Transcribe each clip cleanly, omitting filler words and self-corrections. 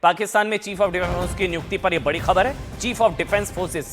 पाकिस्तान में chief of defence force की नियुक्ति पर यह बड़ी खबर है। Chief of defence forces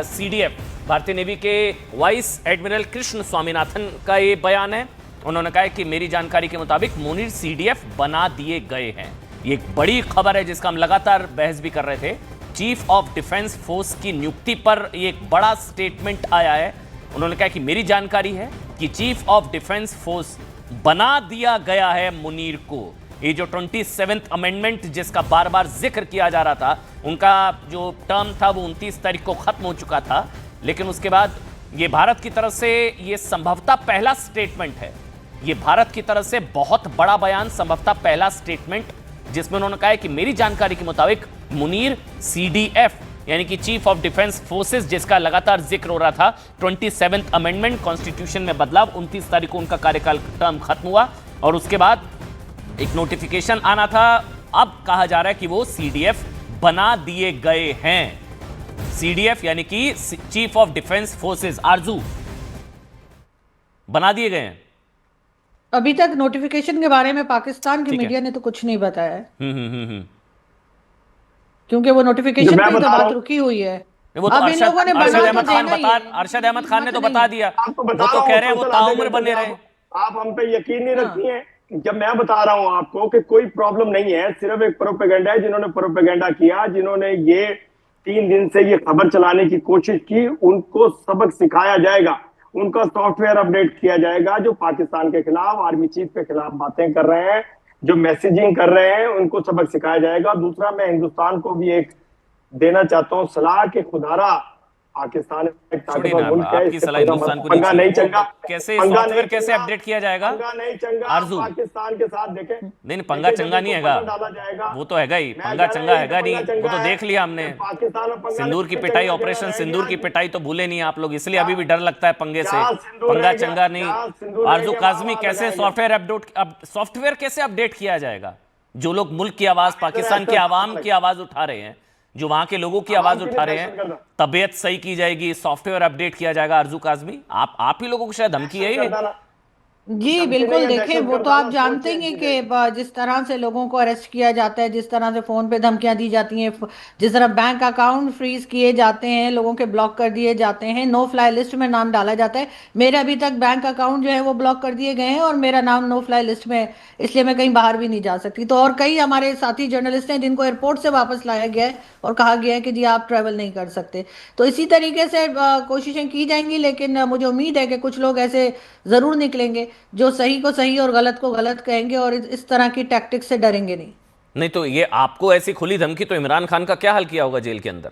CDF भारतीय नेवी के वाइस एडमिरल कृष्ण स्वामीनाथन का ये बयान है। उन्होंने कहा है कि मेरी जानकारी के मुताबिक मुनीर सीडीएफ बना दिए गए हैं। ये एक बड़ी खबर है जिसका हम लगातार बहस भी कर रहे थे। चीफ ऑफ डिफेंस फोर्स की नियुक्ति पर एक बड़ा स्टेटमेंट आया है। उन्होंने कहा कि मेरी जानकारी है कि चीफ ऑफ डिफेंस फोर्स बना दिया गया है मुनीर को। ये जो 27th अमेंडमेंट जिसका बार बार जिक्र किया जा रहा था, उनका जो टर्म था वो 29 तारीख को खत्म हो चुका था, लेकिन उसके बाद ये भारत की तरफ से ये संभवतः पहला स्टेटमेंट है। ये भारत की तरफ से बहुत बड़ा बयान, संभवतः पहला स्टेटमेंट जिसमें उन्होंने कहा है कि मेरी जानकारी के मुताबिक मुनीर सीडीएफ यानी कि चीफ ऑफ डिफेंस फोर्सेस जिसका लगातार जिक्र हो रहा था, 27th अमेंडमेंट कॉन्स्टिट्यूशन में बदलाव, 29 तारीख को उनका कार्यकाल टर्म खत्म हुआ और उसके बाद एक नोटिफिकेशन आना था। अब कहा जा रहा है कि वो सीडीएफ बना दिए गए हैं। सीडीएफ यानी कि चीफ ऑफ डिफेंस फोर्सेस आरजू बना दिए गए हैं। अभी तक नोटिफिकेशन के बारे में पाकिस्तान की मीडिया ने तो कुछ नहीं बताया है। क्योंकि वो नोटिफिकेशन पे तो बात रुकी हुई है। वो तो अरशद अहमद खान ने तो बता दिया। वो तो कह रहे हैं वो ताउम्र बने रहे। आप हम पे यकीन नहीं रखती हैं जब मैं बता रहा हूं आपको कि कोई प्रॉब्लम नहीं है, सिर्फ एक प्रोपेगेंडा है। जिन्होंने प्रोपेगेंडा किया, जिन्होंने ये 3 दिन से ये खबर चलाने की कोशिश की, उनको सबक सिखाया जाएगा, उनका सॉफ्टवेयर अपडेट किया जाएगा। जो पाकिस्तान के खिलाफ, आर्मी चीफ के खिलाफ बातें कर रहे हैं, जो मैसेजिंग कर रहे हैं, उनको सबक सिखाया जाएगा। दूसरा, मैं हिंदुस्तान को भी एक देना चाहता हूं सलाह के खुदारा, पाकिस्तान एक ताकतवर मुल्क है, आपकी सलाह हिंदुस्तान को पंगा नहीं चंगा, कैसे सॉफ्टवेयर कैसे अपडेट किया जाएगा? पंगा नहीं चंगा, आरजू पाकिस्तान के साथ देखें। नहीं, पंगा चंगा नहीं हैगा, वो तो हैगा ही। पंगा चंगा हैगा नहीं, वो तो देख लिया हमने। सिंदूर की पिटाई, ऑपरेशन सिंदूर की पिटाई तो भूले नहीं आप लोग, इसलिए अभी भी डर लगता है पंगे से। पंगा चंगा नहीं। आरजू काज़मी, कैसे सॉफ्टवेयर कैसे अपडेट किया जाएगा? जो लोग मुल्क की आवाज, पाकिस्तान की आवाम की आवाज उठा रहे हैं, जो वहां के लोगों की आवाज उठा रहे हैं, तबीयत सही की जाएगी, सॉफ्टवेयर अपडेट किया जाएगा। आरजू काज़मी, आप ही लोगों को शायद धमकी है ये। जी बिल्कुल, देखें वो तो आप जानते हैं कि जिस तरह से लोगों को अरेस्ट किया जाता है, जिस तरह से फ़ोन पे धमकियां दी जाती हैं, जिस तरह बैंक अकाउंट फ्रीज किए जाते हैं, लोगों के ब्लॉक कर दिए जाते हैं, नो फ्लाई लिस्ट में नाम डाला जाता है। मेरा अभी तक बैंक अकाउंट जो है वो ब्लॉक कर दिए गए हैं और मेरा नाम नो फ्लाई लिस्ट में है, इसलिए मैं कहीं बाहर भी नहीं जा सकती। तो और कई हमारे साथी जर्नलिस्ट हैं जिनको एयरपोर्ट से वापस लाया गया है और कहा गया है कि जी आप ट्रैवल नहीं कर सकते। तो इसी तरीके से कोशिशें की जाएंगी, लेकिन मुझे उम्मीद है कि कुछ लोग ऐसे ज़रूर निकलेंगे जो सही को सही और गलत को गलत कहेंगे और इस तरह की टैक्टिक्स से डरेंगे नहीं। तो ये आपको ऐसी खुली धमकी, तो इमरान खान का क्या हाल किया होगा जेल के अंदर?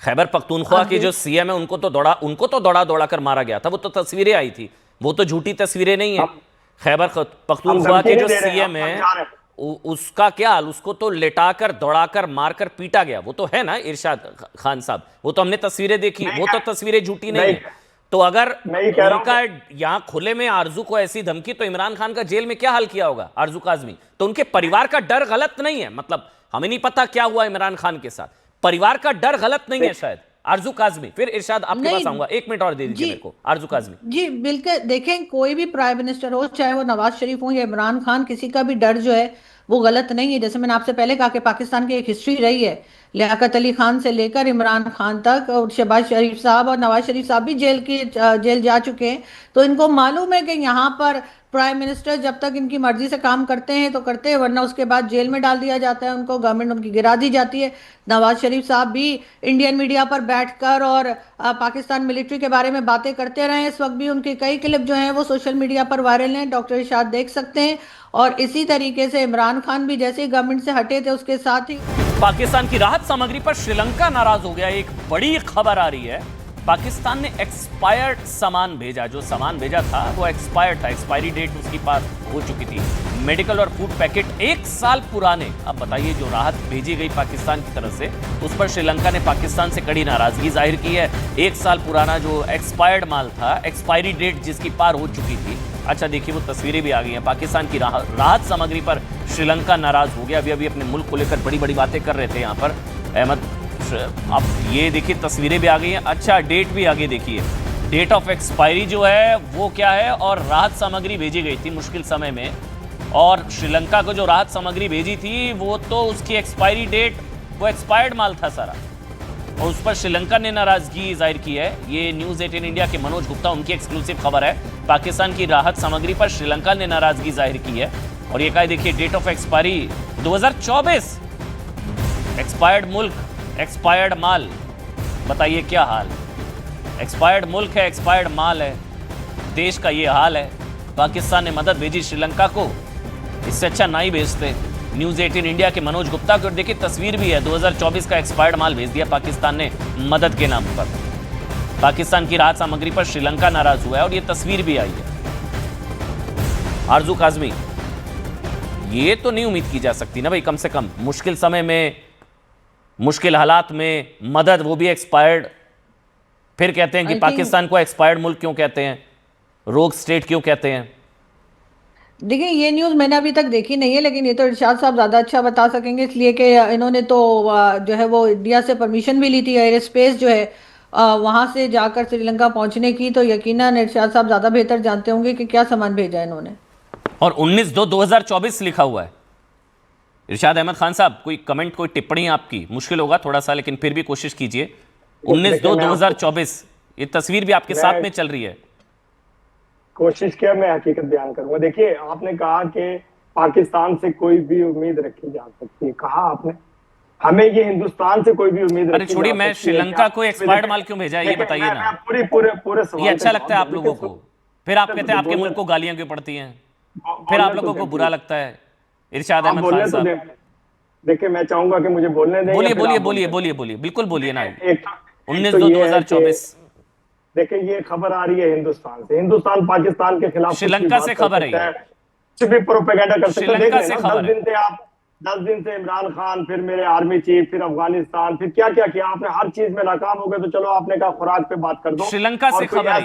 खैबर पख्तूनख्वा की जो सीएम है उनको तो दौड़ा कर मारा गया था। वो तो तस्वीरें आई थी, वो तो झूठी तस्वीरें नहीं है। खैबर पख्तूनख्वा के जो सीएम है उसका क्या हाल? उसको तो लेटाकर, दौड़ाकर, मारकर पीटा गया। वो तो है ना इरशाद खान साहब, वो तो हमने तस्वीरें देखी, वो तो तस्वीरें झूठी नहीं है। तो अगर उनका यहाँ खुले में आरजू को ऐसी धमकी, तो इमरान खान का जेल में क्या हाल किया होगा आरजू काज़मी? तो उनके परिवार का डर गलत नहीं है, मतलब हमें नहीं पता क्या हुआ इमरान खान के साथ, परिवार का डर गलत नहीं है शायद। आरजू काज़मी, फिर इरशाद आपके पास आऊंगा, 1 मिनट और दे दीजिए मेरे को। आरजू काज़मी जी बिल्कुल, देखें कोई भी प्राइम मिनिस्टर हो, चाहे वो नवाज शरीफ हो या इमरान खान, किसी का भी डर जो है वो गलत नहीं है। जैसे मैंने आपसे पहले कहा कि पाकिस्तान की एक हिस्ट्री रही है, लियाकत अली खान से लेकर इमरान खान तक, और शहबाज शरीफ साहब और नवाज शरीफ साहब भी जेल जा चुके हैं। तो इनको मालूम है कि यहाँ पर प्राइम मिनिस्टर जब तक इनकी मर्जी से काम करते हैं तो करते हैं, वरना उसके बाद जेल में डाल दिया जाता है उनको, गवर्नमेंट उनकी गिरा दी जाती है। नवाज शरीफ साहब भी इंडियन मीडिया पर बैठकर और पाकिस्तान मिलिट्री के बारे में बातें करते रहे। इस वक्त भी उनकी कई क्लिप जो हैं वो सोशल मीडिया पर वायरल हैं, डॉक्टर इरशाद देख सकते हैं। और इसी तरीके से इमरान खान भी जैसे ही गवर्नमेंट से हटे थे उसके साथ ही पाकिस्तान की राहत सामग्री पर श्रीलंका नाराज हो गया। एक बड़ी खबर आ रही है, पाकिस्तान ने एक्सपायर्ड सामान भेजा। जो सामान भेजा था वो एक्सपायर्ड था, एक्सपायरी डेट उसकी पास हो चुकी थी। मेडिकल और फूड पैकेट 1 साल पुराने। अब बताइए, जो राहत भेजी गई पाकिस्तान की तरफ से, उस पर श्रीलंका ने पाकिस्तान से कड़ी नाराजगी जाहिर की है। 1 साल पुराना जो एक्सपायर्ड माल था, एक्सपायरी डेट जिसकी पार हो चुकी थी। अच्छा देखिए, वो तस्वीरें भी आ गई हैं। पाकिस्तान की राहत सामग्री पर श्रीलंका नाराज हो गया। अभी अपने मुल्क को लेकर बड़ी बड़ी बातें कर रहे थे यहाँ पर अहमद। अब ये देखिए, तस्वीरें भी आ गई हैं। अच्छा, डेट भी आगे देखिए, डेट ऑफ एक्सपायरी जो है वो क्या है, और राहत सामग्री भेजी गई थी मुश्किल समय में। और श्रीलंका को जो राहत सामग्री भेजी थी वो तो उसकी एक्सपायरी डेट, वो एक्सपायर्ड माल था सारा, और उस पर श्रीलंका ने नाराजगी जाहिर की है। ये न्यूज़ 18 इंडिया के मनोज गुप्ता, उनकी एक्सक्लूसिव खबर है। पाकिस्तान की राहत सामग्री पर श्रीलंका ने नाराजगी जाहिर की है और ये कहा, देखिए डेट ऑफ एक्सपायरी 2024, एक्सपायर्ड मुल्क, एक्सपायर्ड माल, बताइए क्या हाल। एक्सपायर्ड मुल्क है, एक्सपायर्ड माल है, देश का ये हाल है। पाकिस्तान ने मदद भेजी श्रीलंका को, इससे अच्छा ना ही भेजते। न्यूज़ 18 इंडिया के मनोज गुप्ता की, और देखिए तस्वीर भी है, 2024 का एक्सपायर्ड माल भेज दिया पाकिस्तान ने मदद के नाम पर। पाकिस्तान की राहत सामग्री पर श्रीलंका नाराज हुआ है और ये तस्वीर भी आई है। आरजू काजमी, ये तो नहीं उम्मीद की जा सकती ना भाई, कम से कम मुश्किल समय में, मुश्किल हालात में मदद, वो भी एक्सपायर्ड। फिर कहते हैं कि पाकिस्तान को एक्सपायर्ड मुल्क क्यों कहते हैं, रोग स्टेट क्यों कहते हैं। देखिए ये न्यूज़ मैंने अभी तक देखी नहीं है, लेकिन ये तो इरशाद साहब ज़्यादा अच्छा बता सकेंगे, इसलिए कि इन्होंने तो जो है वो इंडिया से परमिशन भी ली थी एयर स्पेस जो है वहाँ से जाकर श्रीलंका पहुँचने की, तो यकीनन इरशाद साहब ज़्यादा बेहतर जानते होंगे कि क्या सामान भेजा इन्होंने। और 19/2/2024 लिखा हुआ है। इरशाद अहमद खान साहब, कोई कमेंट, कोई टिप्पणी आपकी, मुश्किल होगा थोड़ा सा लेकिन फिर भी कोशिश कीजिए। 19/2/2024, ये तस्वीर भी आपके साथ में चल रही है। कोशिश किया, मैं हकीकत बयान करूंगा। देखिए आपने कहा कि पाकिस्तान से कोई भी उम्मीद रखी जा सकती है, कहा आपने, हमें ये हिंदुस्तान से कोई भी उम्मीद अरे छोड़िए, मैं श्रीलंका को एक्सपायर्ड माल क्यों भेजा है ये बताइए ना। पूरे ये अच्छा लगता है आप लोगों को, फिर आप कहते हैं आपके मुल्क को गालियां क्यों पड़ती हैं, फिर आप लोगों को बुरा लगता है। इरशाद अहमद खान साहब, देखिए मैं चाहूंगा कि मुझे बोलने दें। बोलिए बोलिए बोलिए बोलिए बोलिए, बिल्कुल बोलिए ना। 19/2/2024, देखिए ये खबर आ रही है हिंदुस्तान से, हिंदुस्तान पाकिस्तान के खिलाफ श्रीलंका से खबर है, कुछ भी प्रोपेगेंडा कर सकते हैं। श्रीलंका से खबर है। 10 दिन से इमरान खान, फिर मेरे आर्मी चीफ, फिर अफगानिस्तान, फिर क्या क्या किया आपने, हर चीज में नाकाम हो गए। तो चलो आपने कहा खुराक पे बात कर दो, श्रीलंका से खबर है।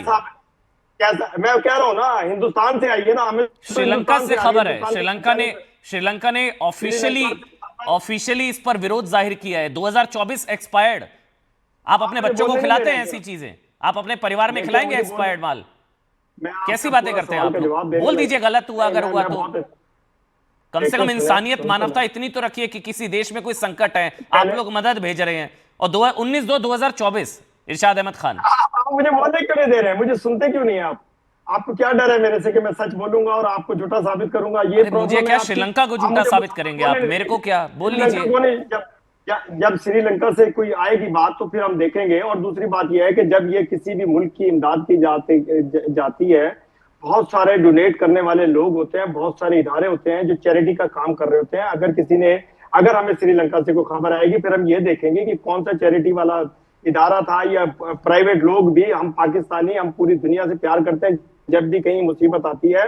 मैं कह रहा हूँ ना, हिंदुस्तान से आई है ना, हमें श्रीलंका से खबर है। श्रीलंका ने ऑफिशियली इस पर विरोध जाहिर किया है। 2024 एक्सपायर्ड। आप अपने बच्चों को खिलाते हैं ऐसी चीजें, आप अपने परिवार में खिलाएंगे एक्सपायर्ड माल? कैसी बातें करते हैं आप लोग? बोल दीजिए गलत हुआ, अगर हुआ तो कम से कम इंसानियत, मानवता इतनी तो रखिए कि किसी देश में कोई संकट है, आप लोग मदद भेज रहे हैं। और 19/2/2024, इरशाद अहमद खान, आप मुझे बोलने क्यों नहीं दे रहे हैं? मुझे सुनते क्यों नहीं है आप? आपको क्या डर है मेरे से कि मैं सच बोलूंगा और आपको झूठा साबित करूंगा? ये मुझे क्या, श्रीलंका को झूठा साबित करेंगे आप? मेरे को क्या, बोल लीजिए। जब श्रीलंका से कोई आएगी बात तो फिर हम देखेंगे। और दूसरी बात यह है कि जब ये किसी भी मुल्क की इमदाद की जाती है, बहुत सारे डोनेट करने वाले लोग होते हैं, बहुत सारे इदारे होते हैं जो चैरिटी का काम कर रहे होते हैं। अगर हमें श्रीलंका से कोई खबर आएगी, फिर हम ये देखेंगे कि कौन सा चैरिटी वाला इदारा था या प्राइवेट लोग भी। हम पाकिस्तानी, हम पूरी दुनिया से प्यार करते हैं। जब भी कहीं मुसीबत आती है,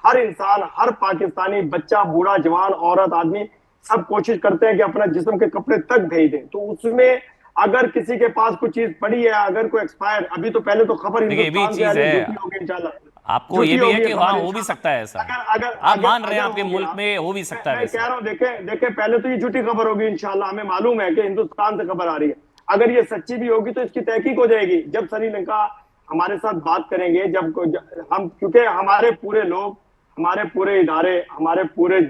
हर इंसान, हर पाकिस्तानी, बच्चा, बूढ़ा, जवान, औरत, आदमी, सब कोशिश करते हैं कि अपना जिस्म के कपड़े तक भेज दें। तो उसमें अगर किसी के पास कुछ चीज पड़ी है, अगर कोई एक्सपायर, अभी तो पहले तो खबर हिंदुस्तान से होगी इंशाल्लाह। आपको ये भी है कि हाँ हो भी सकता है ऐसा, अगर आप मान रहे हैं आपके मुल्क में हो भी सकता है। मैं कह रहा हूँ, देखे पहले तो ये झूठी खबर होगी इंशाल्लाह, हमें मालूम है कि हिंदुस्तान से खबर आ रही है। अगर ये सच्ची भी होगी तो इसकी तहकीक हो जाएगी जब श्रीलंका हमारे साथ बात करेंगे। हम, क्योंकि हमारे पूरे लोग, हमारे पूरे इदारे, हमारे पूरे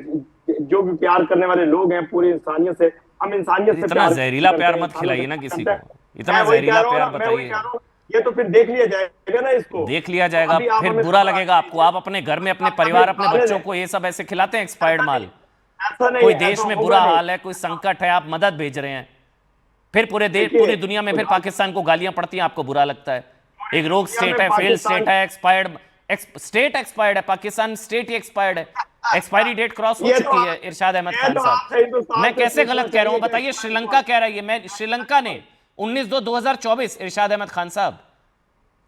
जो भी प्यार करने वाले लोग हैं, पूरी इंसानियत से, हम इंसानियत से इतना जहरीला प्यार मत खिलाइए ना किसी को, इतना जहरीला प्यार बताइए। ये तो फिर देख लिया जाएगा ना, इसको देख लिया जाएगा, फिर बुरा लगेगा आपको। आप अपने घर में, अपने परिवार, अपने बच्चों को ये सब ऐसे खिलाते हैं एक्सपायर्ड माल? कोई देश में बुरा हाल है, कोई संकट है, आप मदद भेज रहे हैं, फिर पूरी दुनिया में फिर पाकिस्तान को गालियां पड़ती हैं, आपको बुरा लगता है? एक रोग स्टेट है, फेल स्टेट है, एक्सपायर्ड स्टेट एक्सपायर्ड है, पाकिस्तान स्टेट ही एक्सपायर्ड है, एक्सपायरी डेट क्रॉस हो चुकी है। इरशाद अहमद खान साहब, मैं कैसे गलत कह रहा हूं बताइए? श्रीलंका कह रही है, मैं श्रीलंका ने 19/2/2024, इरशाद अहमद खान साहब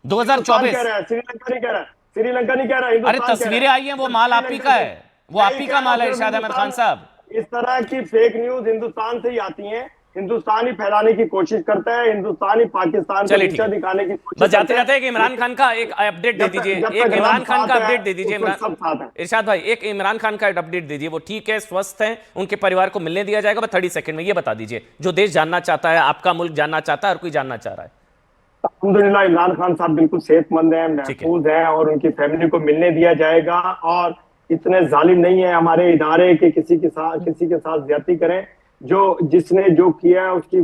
2024, श्रीलंका नहीं कह रहा। अरे तस्वीरें आई हैं, वो माल आप ही का है, वो आप ही का माल है इरशाद अहमद खान साहब। इस तरह की फेक न्यूज हिंदुस्तान से ही आती हैं, हिंदुस्तान ही फैलाने की कोशिश करता है, हिंदुस्तान ही पाकिस्तान को नीचा दिखाने की कोशिश। बस जाते जाते इमरान खान का एक अपडेट दे दीजिए, एक इमरान खान का अपडेट दे दीजिए। इरशाद भाई, एक इमरान खान का अपडेट दीजिए, वो ठीक है, स्वस्थ हैं, उनके परिवार को मिलने दिया जाएगा? बस 30 सेकंड में ये बता दीजिए, जो देश जानना चाहता है, आपका मुल्क जानना चाहता है, और कोई जानना चाह रहा है। अल्हम्दुलिल्लाह इमरान खान साहब बिल्कुल सेहतमंद हैं, महफूज हैं, और उनकी फैमिली को मिलने दिया जाएगा। और इतने जालिम नहीं है हमारे इदारे के किसी के साथ ज्यादती करें। जिसने जो किया है उसकी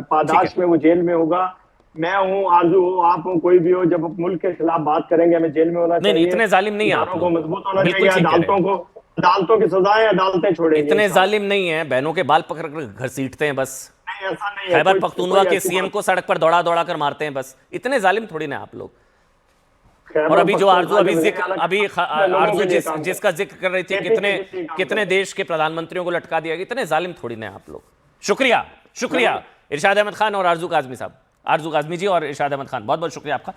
पादाश में वो जेल में होगा। मैं हूँ, आरजू हो, आप हो, कोई भी हो, जब मुल्क के खिलाफ बात करेंगे हमें जेल में होना चाहिए। नहीं, इतने जालिम नहीं है आप को लोग। मजबूत होना बिल्कुल चाहिए। ठीक कह रहे हैं। अदालतों की सजाएं अदालतें छोड़ेंगी। इतने जालिम नहीं है, बहनों के बाल पकड़ कर घसीटते हैं बस। नहीं, ऐसा नहीं है। खैबर पख्तूनवा के ऐसी सीएम बात- को सड़क पर दौड़ा दौड़ा कर मारते हैं बस। इतने जालिम थोड़ी ना आप लोग। खैबर और अभी जो आरजू पख्तूनख्वा अभी के जिक्र वज़ीर अभी आला लोगों आरजू के लिए काम जिसका जिक्र कर रही थी, करते कितने हैं। काम कितने करते देश के प्रधानमंत्रियों को लटका दिया। इतने जालिम थोड़ी ना आप लोग। शुक्रिया शुक्रिया इरशाद अहमद खान और आरजू काजमी साहब। आरजू काजमी जी और इरशाद अहमद खान, बहुत बहुत शुक्रिया आपका।